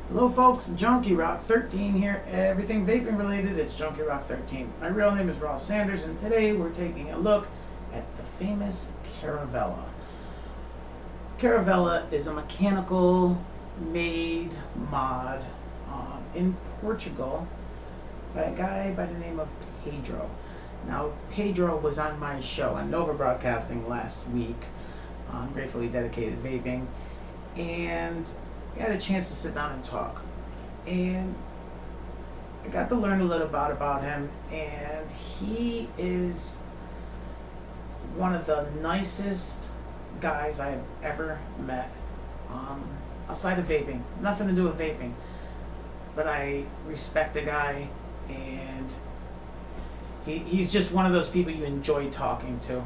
Hello folks, Junkie Rock 13 here. Everything vaping related, it's Junkie Rock 13. My real name is Ross Sanders, and today we're taking a look at the famous Caravella. Caravella is a mechanical made mod in Portugal by a guy by the name of Pedro. Now, Pedro was on my show on Nova Broadcasting last week on Gratefully Dedicated Vaping, and we had a chance to sit down and talk. And I got to learn a little bit about him, and he is one of the nicest guys I've ever met, outside of vaping. Nothing to do with vaping, but I respect the guy, and he's just one of those people you enjoy talking to.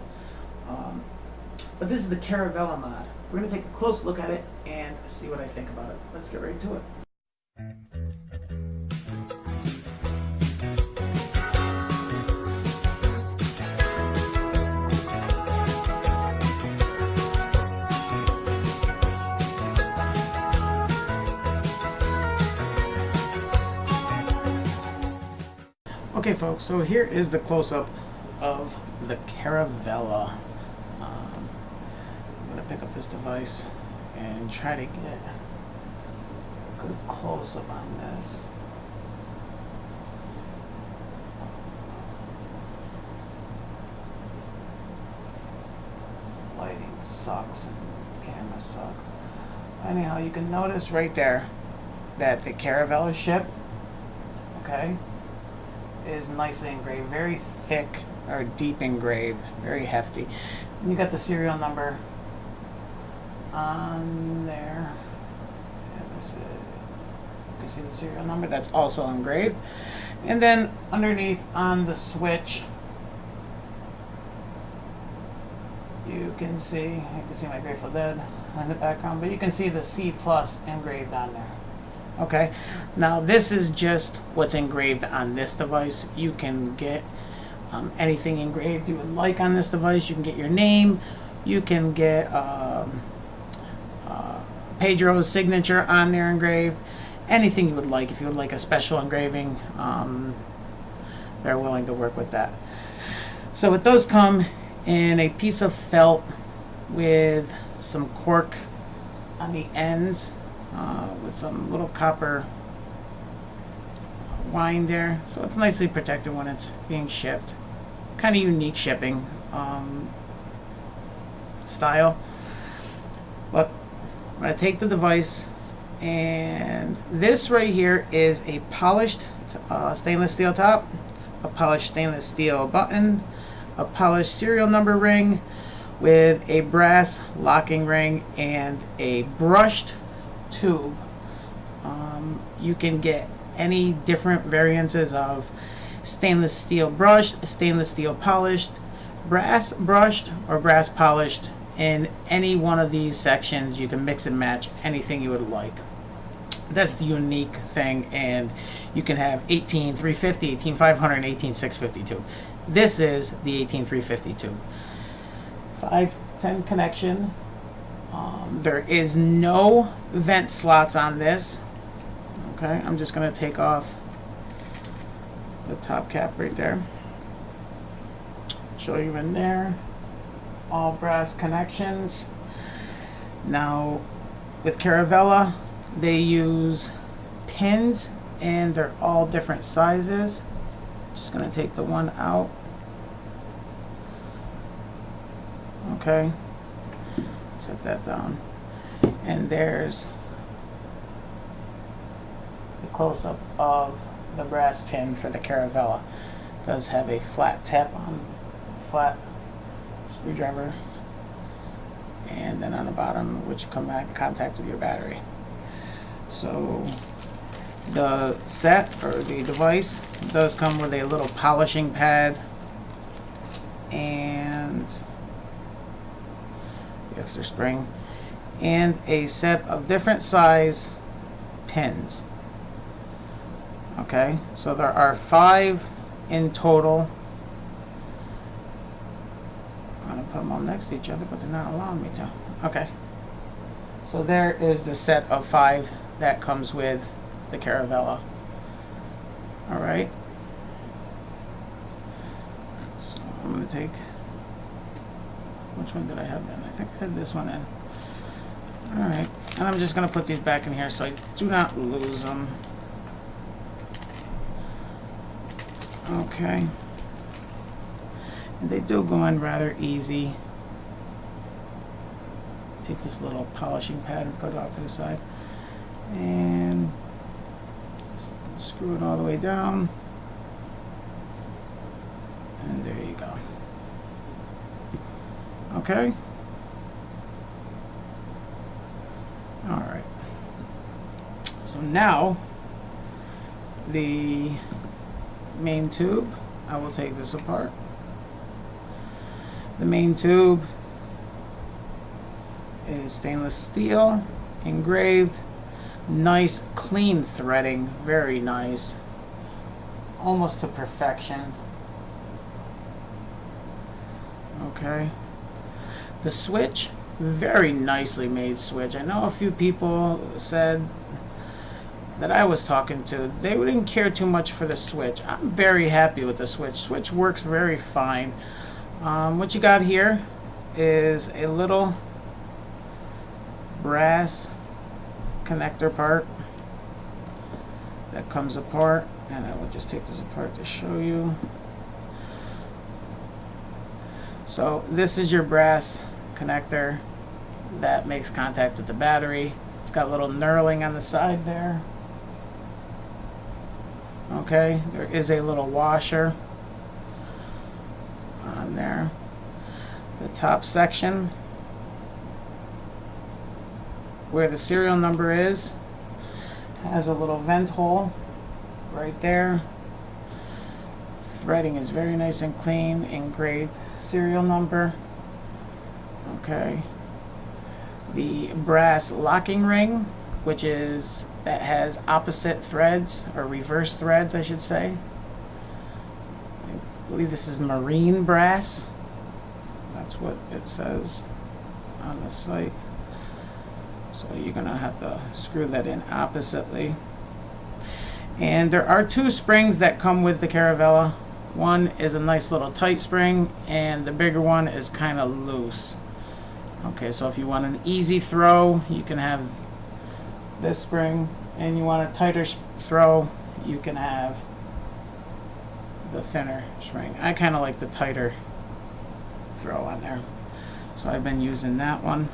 But this is the Caravella mod. We're going to take a close look at it and see what I think about it. Let's get right to it. Okay folks, so here is the close-up of the Caravella. I'm going to pick up this device and try to get a good close-up on this. Lighting sucks and camera sucks. Anyhow, you can notice right there that the Caravella ship, okay, is nicely engraved, very thick or deep engraved, very hefty. And you got the serial number on there. You can see the serial number that's also engraved. And then underneath on the switch, you can see my Grateful Dead in the background, but you can see the C+ engraved on there. Okay, now this is just what's engraved on this device. You can get anything engraved you would like on this device. You can get your name, you can get Pedro's signature on there engraved, anything you would like. If you would like a special engraving, they're willing to work with that. So it does come in a piece of felt with some cork on the ends, with some little copper wind there, so it's nicely protected when it's being shipped. Kind of unique shipping style. But I'm going to take the device, and this right here is a polished stainless steel top, a polished stainless steel button, a polished serial number ring with a brass locking ring, and a brushed tube. You can get any different variances of stainless steel brushed, stainless steel polished, brass brushed, or brass polished. In any one of these sections, you can mix and match anything you would like. That's the unique thing, and you can have 18350, 18500, and 18650 tube. This is the 18350 tube. 510 connection. There is no vent slots on this. Okay, I'm just going to take off the top cap right there. Show you in there. All brass connections. Now, with Caravella, they use pins, and they're all different sizes. Just going to take the one out. Okay, set that down, and there's the close-up of the brass pin for the Caravella. It does have a flat tap on, flat screwdriver, and then on the bottom, which come back in contact with your battery. So the set, or the device, does come with a little polishing pad and the extra spring, and a set of different size pins. Okay, so there are 5 in total. I'm going to put them all next to each other, but they're not allowing me to. Okay, so there is the set of 5 that comes with the Caravella. All right. So I'm going to take, which one did I have in? I think I had this one in. All right. And I'm just going to put these back in here so I do not lose them. Okay. And they do go on rather easy. Take this little polishing pad and put it off to the side. And screw it all the way down. And there you go. Okay. All right. So now the main tube, I will take this apart. The main tube is stainless steel, engraved, nice clean threading, very nice, almost to perfection. Okay. The switch, very nicely made switch. I know a few people said that I was talking to, they didn't care too much for the switch. I'm very happy with the switch. Switch works very fine. What you got here is a little brass connector part that comes apart, and I will just take this apart to show you. So this is your brass connector that makes contact with the battery. It's got a little knurling on the side there. Okay, there is a little washer on there. The top section where the serial number is has a little vent hole right there. Threading is very nice and clean, engraved serial number. Okay. The brass locking ring, which is that has opposite threads, or reverse threads I should say. I believe this is marine brass. That's what it says on the site. So you're gonna have to screw that in oppositely. And there are two springs that come with the Caravella. One is a nice little tight spring, and the bigger one is kind of loose. Okay, so if you want an easy throw, you can have this spring, and you want a tighter throw, you can have the thinner spring. I kind of like the tighter throw on there, so I've been using that one.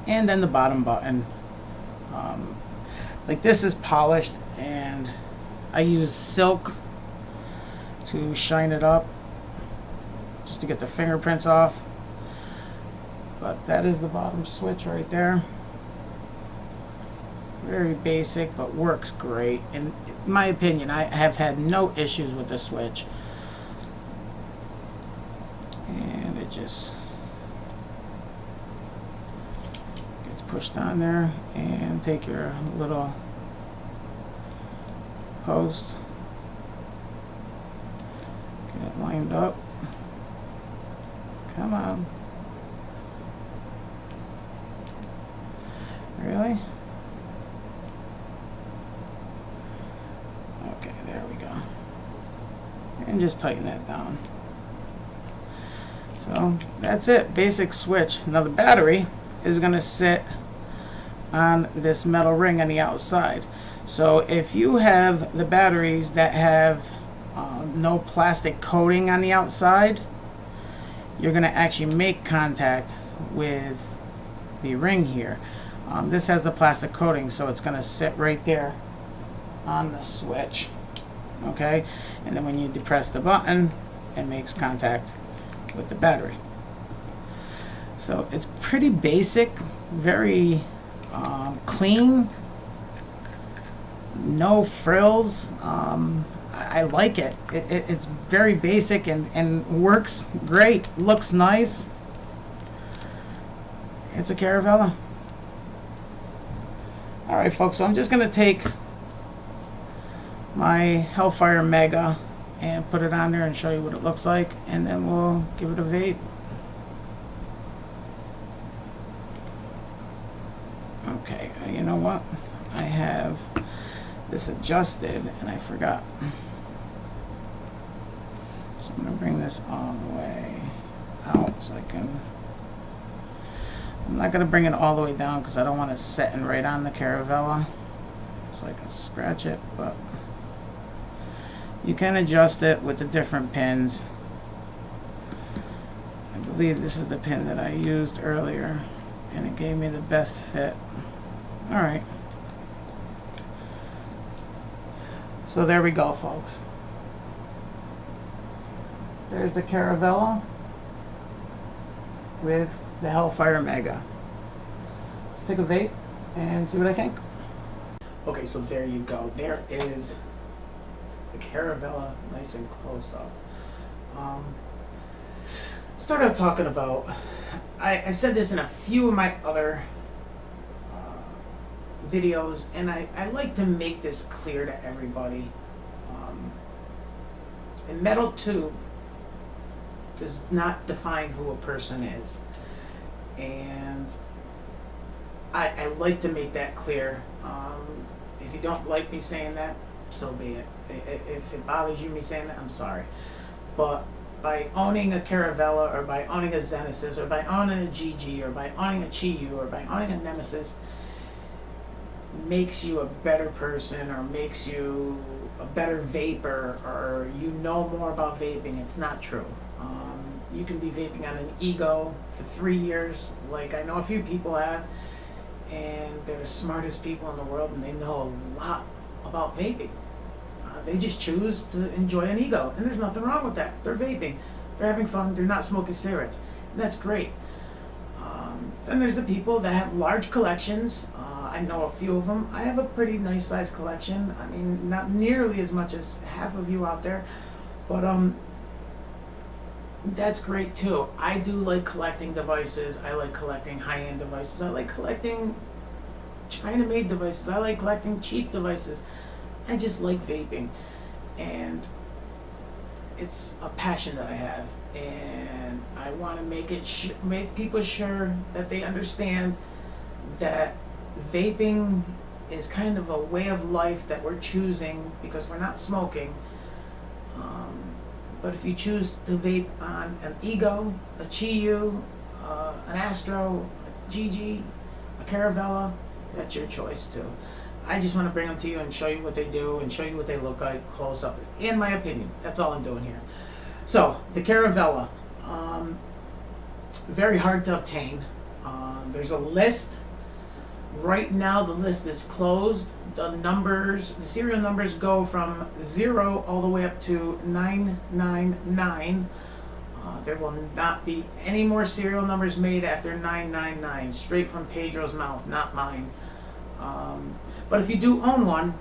And then the bottom button, like this is polished, and I use silk to shine it up just to get the fingerprints off. But that is the bottom switch right there. Very basic, but works great. In my opinion, I have had no issues with the switch. And it just gets pushed on there, and take your little post, get it lined up. Come on. Really? Okay, there we go. And just tighten that down. So that's it, basic switch. Now the battery is going to sit on this metal ring on the outside. So if you have the batteries that have no plastic coating on the outside, you're going to actually make contact with the ring here. This has the plastic coating, so it's going to sit right there on the switch. Okay, and then when you depress the button, it makes contact with the battery. So it's pretty basic, very clean, no frills. I like it. It's very basic and works great, looks nice. It's a Caravella. Alright folks, so I'm just going to take my Hellfire Mega and put it on there and show you what it looks like, and then we'll give it a vape. Okay, I you know what? I have this adjusted and I forgot. So I'm going to bring this all the way out so I can... I'm not going to bring it all the way down because I don't want it setting right on the Caravella. So I can scratch it, but you can adjust it with the different pins. I believe this is the pin that I used earlier and it gave me the best fit. Alright. So there we go, folks. There's the Caravella with the Hellfire Mega. Let's take a vape and see what I think. Okay, so there you go. There is the Caravella, nice and close up. Start off talking about, I've said this in a few of my other videos, and I like to make this clear to everybody. A metal tube does not define who a person is, and I like to make that clear. If you don't like me saying that, so be it. If it bothers you me saying that, I'm sorry. But by owning a Caravella, or by owning a Genesis, or by owning a GG, or by owning a Chi-Yu, or by owning a Nemesis, makes you a better person, or makes you a better vapor, or you know more about vaping. It's not true. You can be vaping on an ego for 3 years, like I know a few people have, and they're the smartest people in the world, and they know a lot about vaping. They just choose to enjoy an ego, and there's nothing wrong with that. They're vaping, they're having fun, they're not smoking cigarettes, and that's great. Then there's the people that have large collections. I know a few of them. I have a pretty nice sized collection. I mean, not nearly as much as half of you out there, but that's great too. I do like collecting devices. I like collecting high-end devices. I like collecting China-made devices. I like collecting cheap devices. I just like vaping, and it's a passion that I have, and I want to make people sure that they understand that vaping is kind of a way of life that we're choosing because we're not smoking. But if you choose to vape on an Ego, a Chi-Yu, an Astro, a GG, a Caravella, that's your choice too. I just want to bring them to you and show you what they do and show you what they look like close up, in my opinion. That's all I'm doing here. So, the Caravella, very hard to obtain. There's a list. Right now the list is closed. The serial numbers go from 0 all the way up to 999. There will not be any more serial numbers made after 999, straight from Pedro's mouth, not mine. But if you do own one,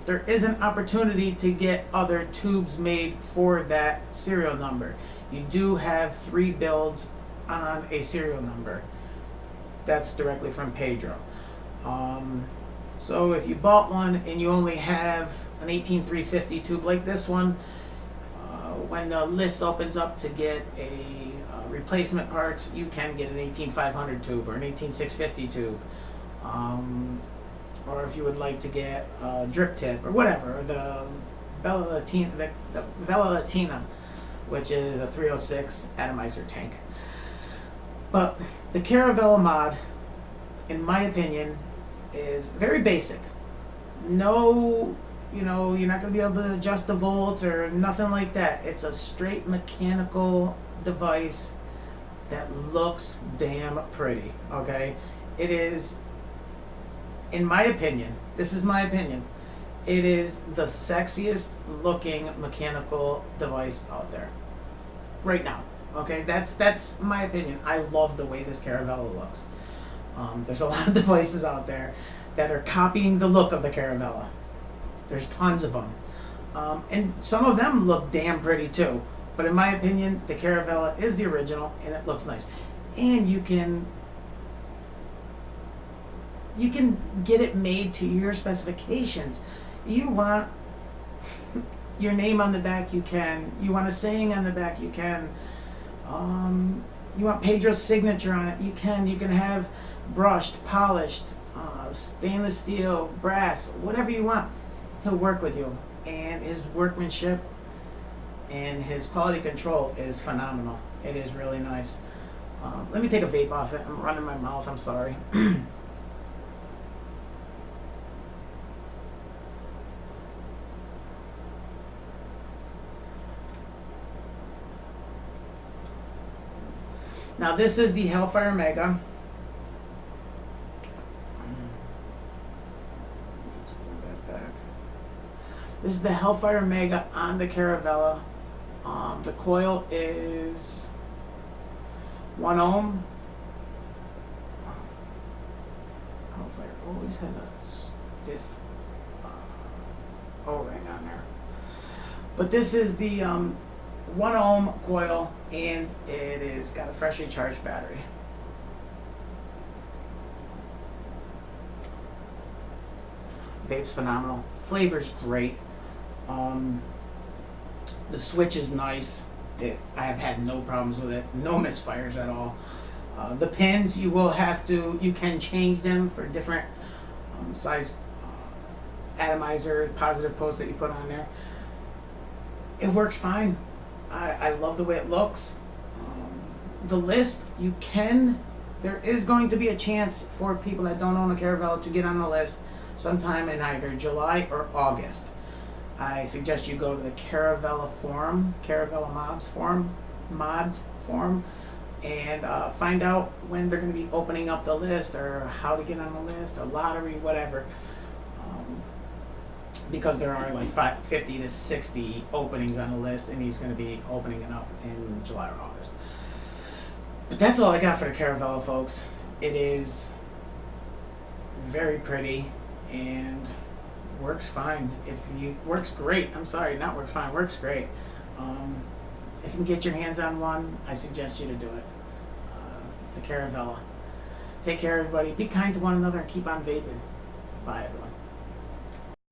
there is an opportunity to get other tubes made for that serial number. You do have 3 builds on a serial number. That's directly from Pedro. So if you bought one and you only have an 18350 tube like this one, when the list opens up to get a replacement parts, you can get an 18500 tube or an 18650 tube. Or if you would like to get a drip tip or whatever, or the Bella Latina, which is a 306 atomizer tank. But the Caravella mod, in my opinion, is very basic. No, you're not going to be able to adjust the volts or nothing like that. It's a straight mechanical device that looks damn pretty, okay? It is, in my opinion, this is my opinion, it is the sexiest looking mechanical device out there right now. Okay, that's my opinion. I love the way this Caravella looks. There's a lot of devices out there that are copying the look of the Caravella. There's tons of them. And some of them look damn pretty too. But in my opinion, the Caravella is the original and it looks nice. And you can get it made to your specifications. You want your name on the back, you can. You want a saying on the back, you can. You want Pedro's signature on it, you can. You can have brushed, polished. stainless steel, brass, whatever you want, he'll work with you. And his workmanship and his quality control is phenomenal. It is really nice. Let me take a vape off it. I'm running my mouth. I'm sorry. Now this is the Hellfire Mega. This is the Hellfire Mega on the Caravella. The coil is 1 ohm. Hellfire always has a stiff O-ring on there. But this is the 1 ohm coil, and it is got a freshly charged battery. Vape's phenomenal. Flavor's great. The switch is nice. I have had no problems with it. No misfires at all. The pins, you can change them for different size atomizer, positive post that you put on there. It works fine. I love the way it looks. The list, there is going to be a chance for people that don't own a Caravella to get on the list sometime in either July or August. I suggest you go to the Caravella forum, Caravella mods forum, and find out when they're going to be opening up the list, or how to get on the list, or lottery, whatever. Because there are like 50 to 60 openings on the list, and he's going to be opening it up in July or August. But that's all I got for the Caravella, folks. It is very pretty and works fine. Works great. I'm sorry, not works fine. Works great. If you can get your hands on one, I suggest you to do it. The Caravella. Take care, everybody. Be kind to one another and keep on vaping. Bye, everyone.